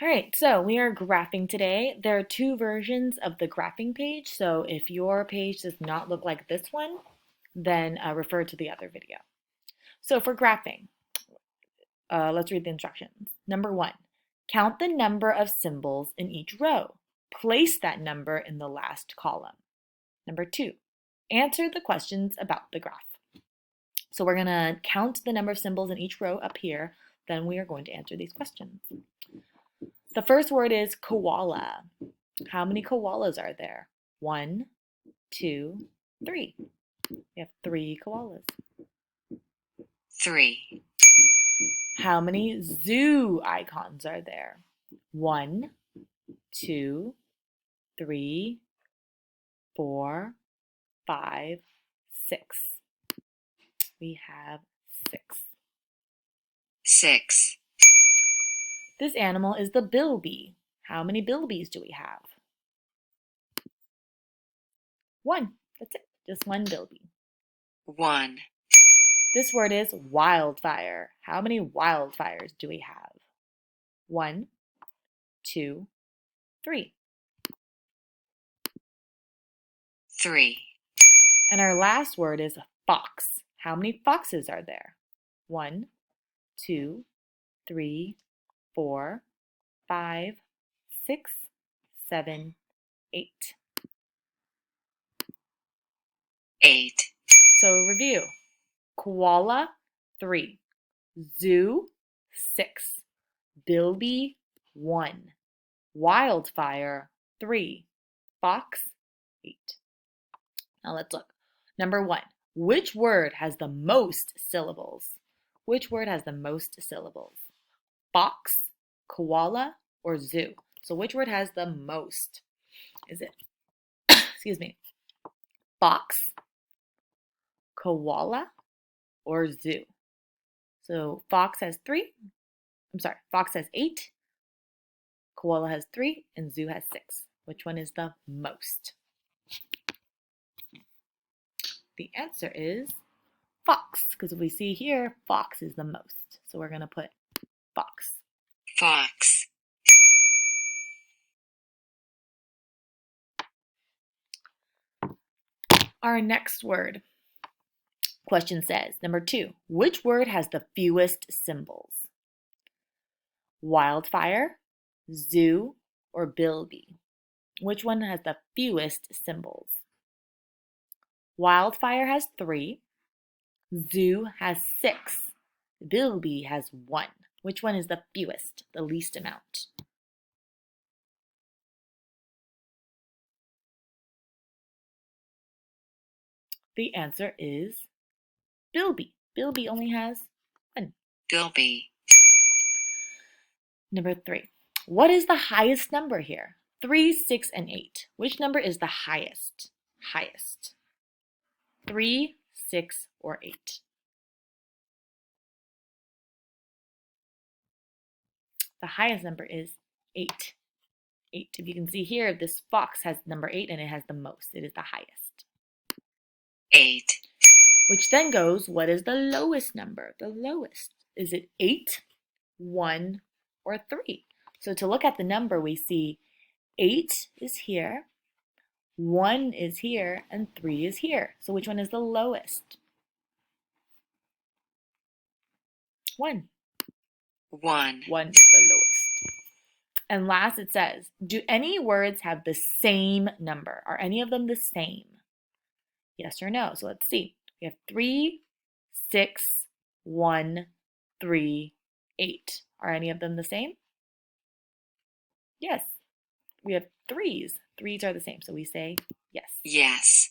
All right, so we are graphing today. There are two versions of the graphing page, so if your page does not look like this one, then refer to the other video. So for graphing, let's read the instructions. Number 1, count the number of symbols in each row. Place that number in the last column. Number 2, answer the questions about the graph. So we're going to count the number of symbols in each row up here, then we are going to answer these questions. The first word is koala. How many koalas are there? 1, 2, 3. We have 3 koalas. 3, How many zoo icons are there? 1, 2, 3, 4, 5, 6. We have 6. 6, This animal is the bilby. How many bilbies do we have? 1. That's it. Just 1 bilby. 1, This word is wildfire. How many wildfires do we have? 1, 2, 3. 3, And our last word is fox. How many foxes are there? 1, 2, 3, 4, 5, 6, 7, 8. 8, So review. Koala, 3. Zoo, 6. Bilby, 1. Wildfire, 3. Fox, 8. Now let's look. Number 1. Which word has the most syllables? Which word has the most syllables? Fox, koala, or zoo? So which word has the most? Is it, excuse me, fox, koala, or zoo? So fox has 8, koala has 3, and zoo has 6. Which one is the most? The answer is fox, because we see here, fox is the most. So we're going to put fox. fox, Our next word. Question says, number 2, which word has the fewest symbols? Wildfire, zoo, or bilby? Which one has the fewest symbols? Wildfire has 3, zoo has 6, bilby has 1. Which one is the fewest, the least amount? The answer is bilby. Bilby only has 1. bilby, Number 3. What is the highest number here? 3, 6, and 8. Which number is the highest? Highest. 3, 6, or 8? The highest number is 8. 8. If you can see here, this fox has number 8 and it has the most. It is the highest. 8, Which then goes, what is the lowest number? The lowest. Is it 8, 1, or 3? So to look at the number, we see 8 is here, 1 is here, and 3 is here. So which one is the lowest? 1. 1, 1 is the lowest. And last it says, do any words have the same number? Are any of them the same? Yes or no? So let's see. We have 3, 6, 1, 3, 8. Are any of them the same? Yes. We have 3s. 3s are the same. So we say yes. yes.